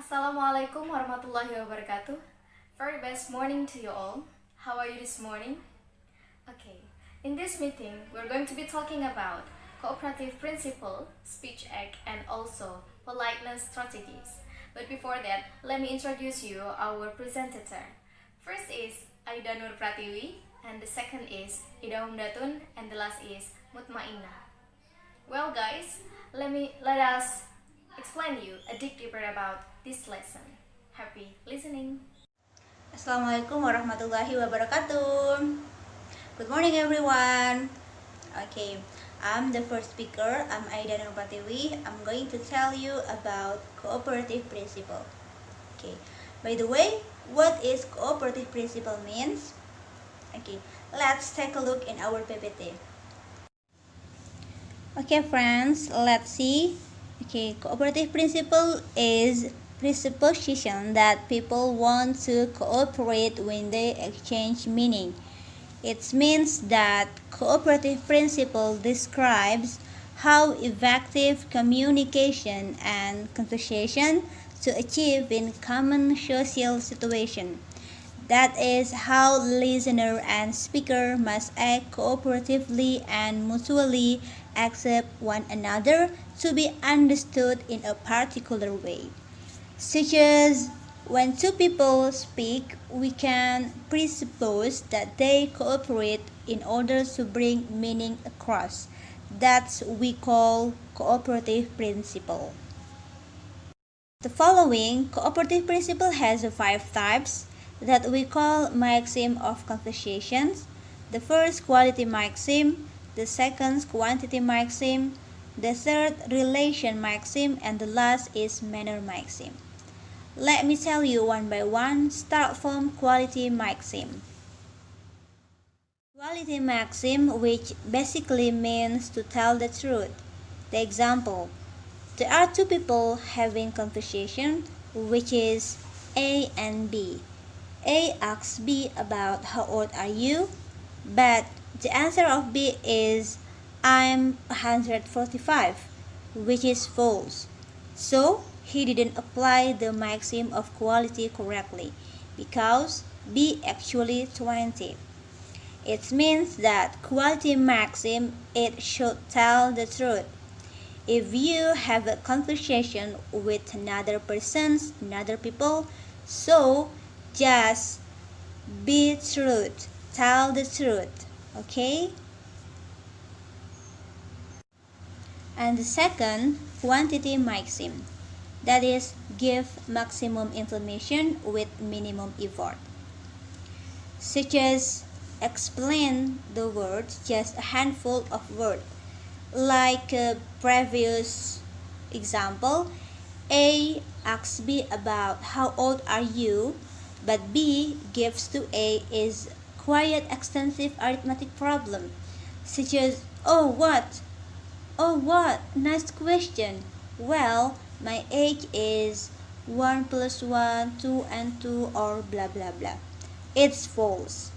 Assalamualaikum warahmatullahi wabarakatuh. Very best morning to you all. How are you this morning? Okay, in this meeting, we're going to be talking about cooperative principle, speech act, and also politeness strategies. But before that, let me introduce you our presenter. First is Aida Nur Pratiwi, and the second is Homdatun, and the last is Mutmainnah. Well, guys, let us explain you a bit deeper about this lesson. Happy listening. Assalamualaikum warahmatullahi wabarakatuh. Good morning, everyone. Okay, I'm the first speaker. I'm Aida Nur Pratiwi. I'm going to tell you about cooperative principle. Okay, by the way, what is cooperative principle means? Okay, let's take a look in our PPT. Okay, friends, let's see. Okay, cooperative principle is presupposition that people want to cooperate when they exchange meaning. It means that cooperative principle describes how effective communication and conversation to achieve in common social situation. That is how listener and speaker must act cooperatively and mutually accept one another to be understood in a particular way. Such as when two people speak, we can presuppose that they cooperate in order to bring meaning across. That's we call cooperative principle. The following cooperative principle has 5 types that we call maxim of conversations. The first, quality maxim; the second, quantity maxim; the third, relation maxim; and the last is manner maxim. Let me tell you one by one. Start from quality maxim. Quality maxim, which basically means to tell the truth. The example: there are two people having conversation, which is A and B. A asks B about how old are you, but the answer of B is I'm 145, which is false. So he didn't apply the maxim of quality correctly because B actually 20. It means that quality maxim, it should tell the truth. If you have a conversation with another people, so just be truth, tell the truth, okay? And the second, quantity maxim, that is, give maximum information with minimum effort. Such as explain the words, just a handful of words. Like a previous example, A asks B about how old are you, but B gives to A is quite extensive arithmetic problem, such as oh what, nice question. Well, my age is 1 plus 1, 2 and 2, or blah blah blah. It's false.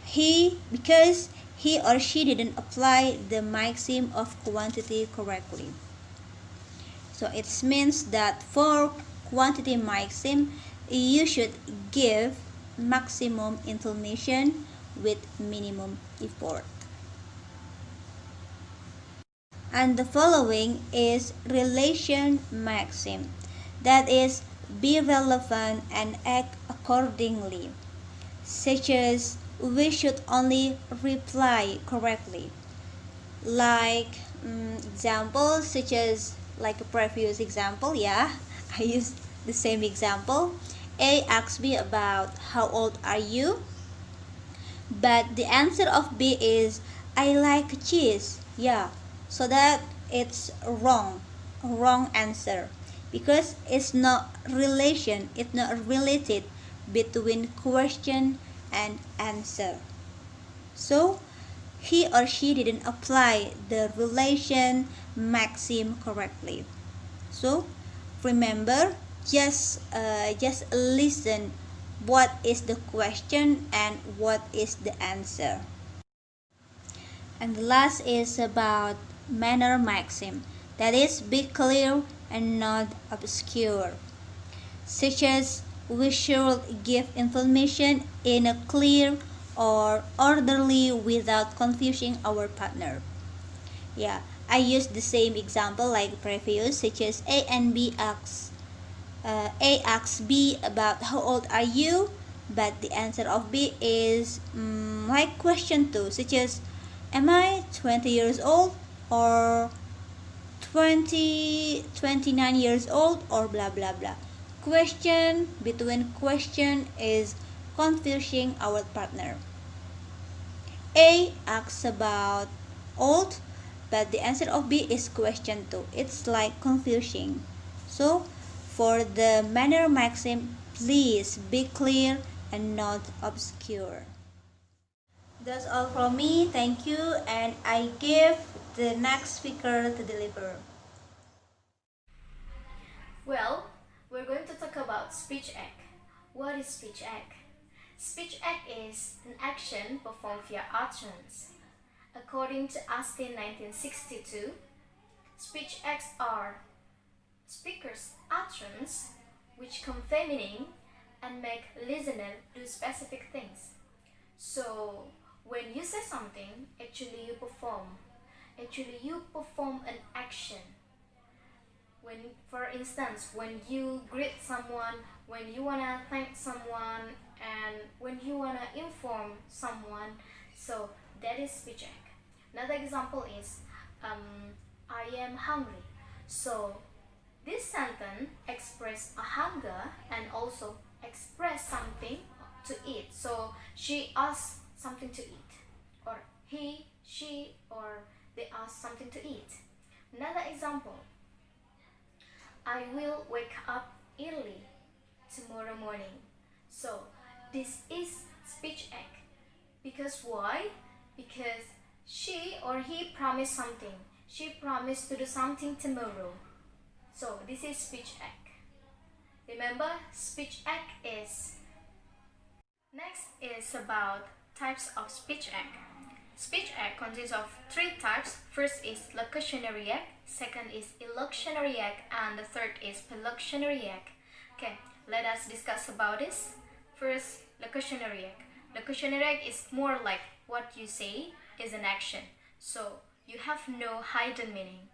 Because he or she didn't apply the maxim of quantity correctly. So it means that for quantity maxim, you should give maximum information with minimum effort. And the following is relation maxim, that is, be relevant and act accordingly, such as we should only reply correctly. Like examples such as like a previous example, yeah, I used the same example. A asks B about how old are you, but the answer of B is I like cheese. Yeah, so that it's wrong answer because it's not related between question and answer. So he or she didn't apply the relation maxim correctly. So remember, just listen what is the question and what is the answer. And the last is about manner maxim, that is, be clear and not obscure. such as we should give information in a clear or orderly without confusing our partner. Yeah, I use the same example like previous, such as A asks B about how old are you, but the answer of B is like question 2, such as am I 20 years old or 29 years old or blah blah blah. Question between question is confusing our partner. A asks about old, but the answer of B is question 2. It's like confusing. So, for the manner maxim, please be clear and not obscure. That's all from me. Thank you, and I give the next speaker to deliver. Well, we're going to talk about speech act. What is speech act? Speech act is an action performed via utterance. According to Austin 1962, speech acts are speaker's utterance which convey meaning and make listener do specific things. So when you say something, actually you perform an action. When, for instance, when you greet someone, when you wanna thank someone, and when you wanna inform someone, so that is speech act. Another example is I am hungry. So this sentence express a hunger and also express something to eat. So she asks something to eat, or he, she, or they ask something to eat. Another example, I will wake up early tomorrow morning. So this is speech act. Because why? Because she or he promised something. She promised to do something tomorrow. So this is speech act. Remember, speech act is. Next is about types of speech act. Speech act consists of 3 types. First is locutionary act, second is elocutionary act, and the third is perlocutionary act. Okay, let us discuss about this. First, locutionary act. Locutionary act is more like what you say is an action, so you have no hidden meaning.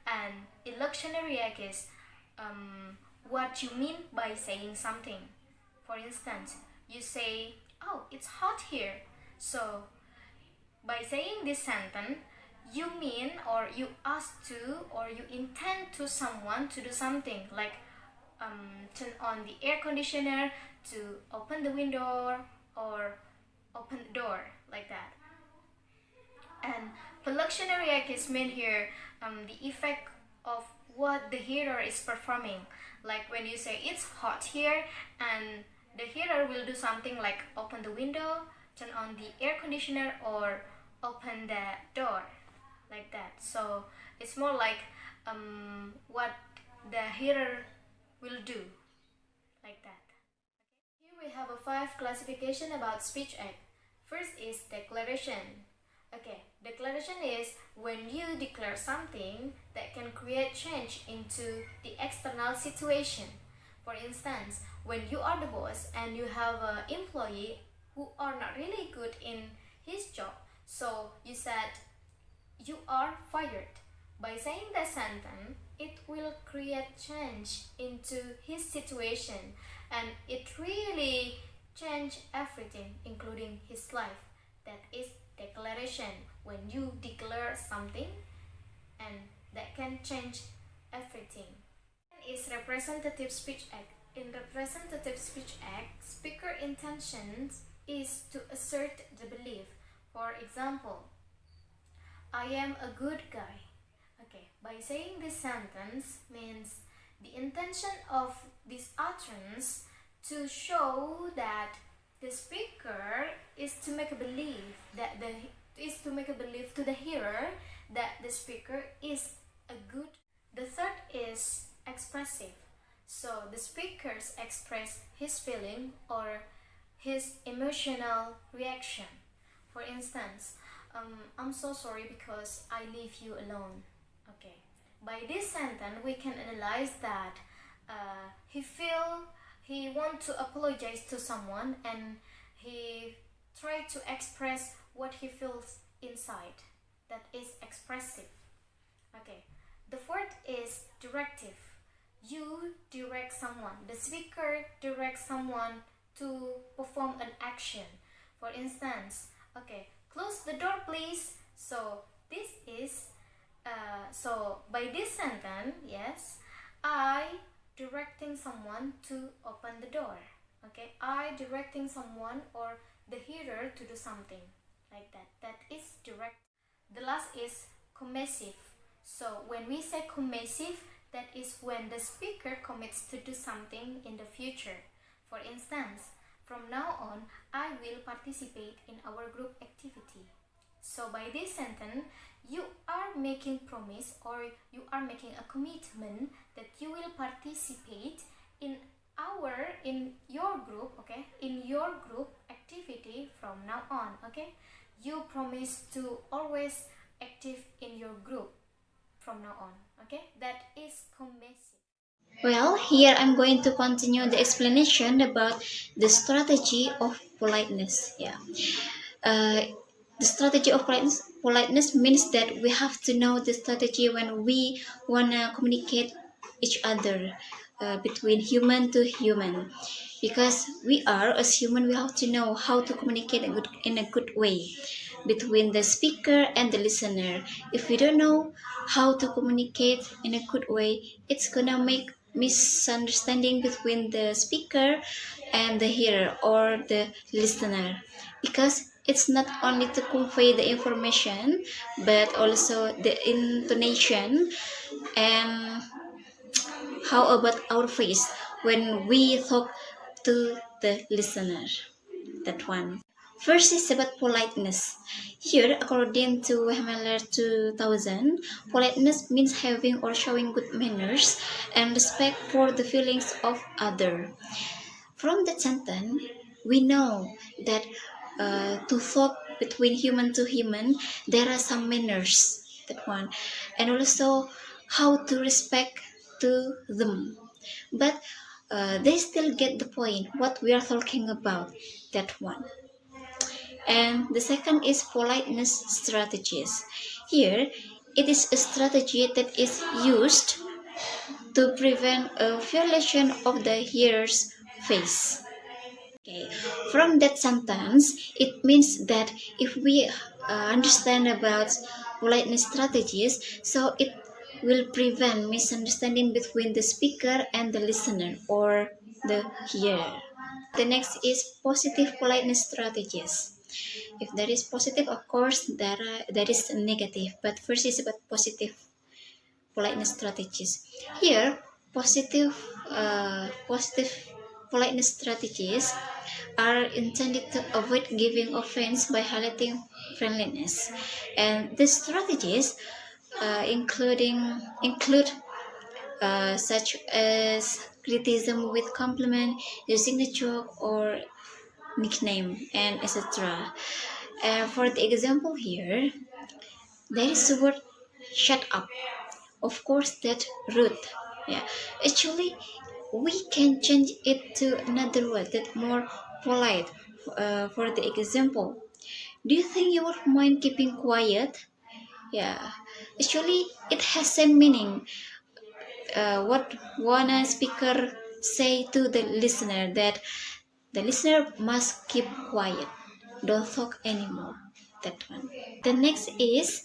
And elocutionary act is what you mean by saying something. For instance, you say, "Oh, it's hot here." So by saying this sentence, you mean or you ask to or you intend to someone to do something like turn on the air conditioner, to open the window, or open the door, like that. And perlocutionary act is meant here the effect of what the hearer is performing. Like when you say it's hot here, and the hearer will do something like open the window, turn on the air conditioner, or open the door, like that. So it's more like what the hearer will do, like that. Here we have a 5 classification about speech act. First is declaration. Okay, declaration is when you declare something that can create change into the external situation. For instance, when you are the boss and you have an employee who are not really good in his job, so you said you are fired. By saying that sentence, it will create change into his situation, and it really change everything, including his life. That is declaration, when you declare something and that can change everything. Is representative speech act. In representative speech act, speaker intentions is to assert the belief. For example, I am a good guy. Okay, by saying this sentence means the intention of this utterance to show that the speaker is to make a belief to the hearer that the speaker is a good. The third is expressive. So the speakers express his feeling or his emotional reaction. For instance, I'm so sorry because I leave you alone. Okay. By this sentence, we can analyze that he want to apologize to someone, and he try to express what he feels inside. That is expressive. Okay. The fourth is directive. You direct someone. The speaker directs someone to perform an action. For instance, okay, close the door, please. So this is so by this sentence, yes, I directing someone to open the door. Okay, I directing someone or the hearer to do something like that. That is direct. The last is commissive. So when we say commissive, that is when the speaker commits to do something in the future. For instance, from now on, I will participate in our group activity. So by this sentence, you are making promise or you are making a commitment that you will participate in your group, okay, in your group activity from now on, okay. You promise to always active in your group from now on, okay. That is commissive. Well, here I'm going to continue the explanation about the strategy of politeness. Yeah. Uh, the strategy of politeness means that we have to know the strategy when we wanna communicate each other between human to human, because we are as human we have to know how to communicate in a good way between the speaker and the listener. If we don't know how to communicate in a good way, it's gonna make misunderstanding between the speaker and the hearer or the listener, because it's not only to convey the information but also the intonation and how about our face when we talk to the listener. That one. First is about politeness. Here, according to Hamler 2000, politeness means having or showing good manners and respect for the feelings of other. From that sentence, we know that to talk between human to human, there are some manners. That one, and also how to respect to them. But they still get the point what we are talking about. That one. And the second is politeness strategies. Here, it is a strategy that is used to prevent a violation of the hearer's face. Okay. From that sentence, it means that if we understand about politeness strategies, so it will prevent misunderstanding between the speaker and the listener or the hearer. The next is positive politeness strategies. If there is positive, of course, there is negative. But first is about positive politeness strategies. Here, positive politeness strategies are intended to avoid giving offense by highlighting friendliness, and these strategies include such as criticism with compliment, using the joke or nickname, and etc. For the example here, there is the word "shut up." Of course, that rude. Yeah, actually, we can change it to another word that more polite. For the example, do you think you would mind keeping quiet? Yeah, actually, it has same meaning. What one speaker say to the listener that the listener must keep quiet, don't talk anymore. That one. The next is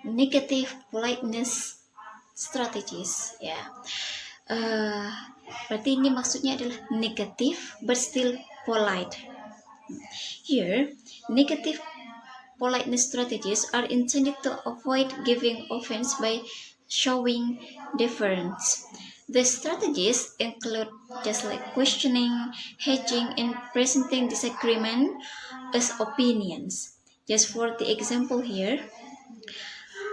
negative politeness strategies. Yeah. Uh, Berarti ini maksudnya adalah negative but still polite. Here, negative politeness strategies are intended to avoid giving offense by showing deference. The strategies include just like questioning, hedging, and presenting disagreement as opinions. Just for the example here,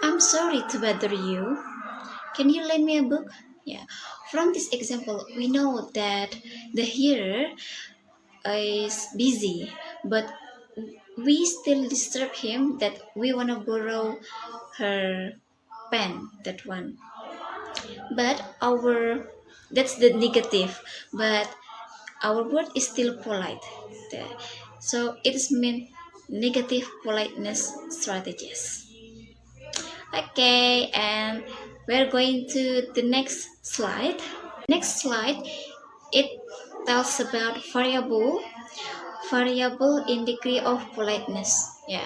I'm sorry to bother you. Can you lend me a book? Yeah. From this example, we know that the hearer is busy, but we still disturb him that we want to borrow her pen, that one. But our That's the negative, but our word is still polite. So it is mean negative politeness strategies. Okay, and we're going to the next slide. Next slide, it tells about variable in degree of politeness. Yeah.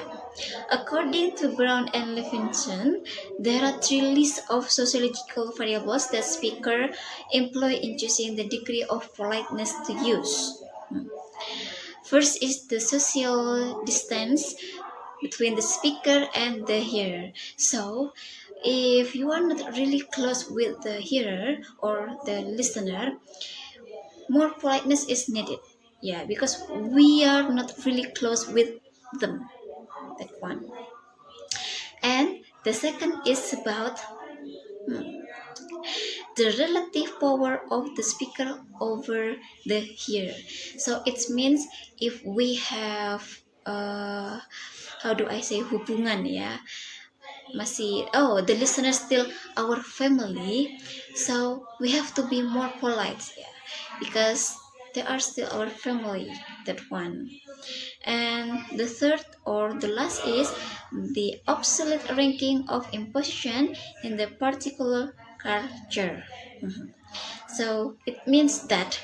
According to Brown and Levinson, there are three lists of sociological variables that speaker employ in choosing the degree of politeness to use. First is the social distance between the speaker and the hearer. So, if you are not really close with the hearer or the listener, more politeness is needed. Yeah, because we are not really close with them. That one. And the second is about the relative power of the speaker over the hearer. So it means if we have how do I say hubungan ya, masih the listener still our family, so we have to be more polite ya, because they are still our family. That one. And the third or the last is the obsolete ranking of imposition in the particular culture. So it means that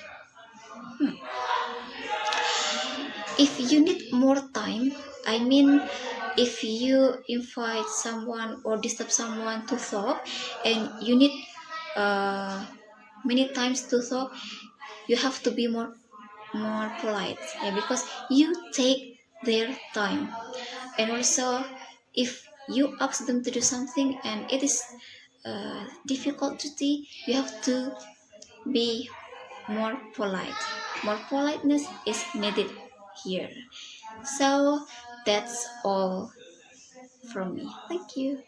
if you need more time, I mean, if you invite someone or disturb someone to talk and you need many times to talk, you have to be more polite, yeah, because you take their time. And also, if you ask them to do something and it is difficult to do, you have to be more polite. More politeness is needed here. So that's all from me. Thank you.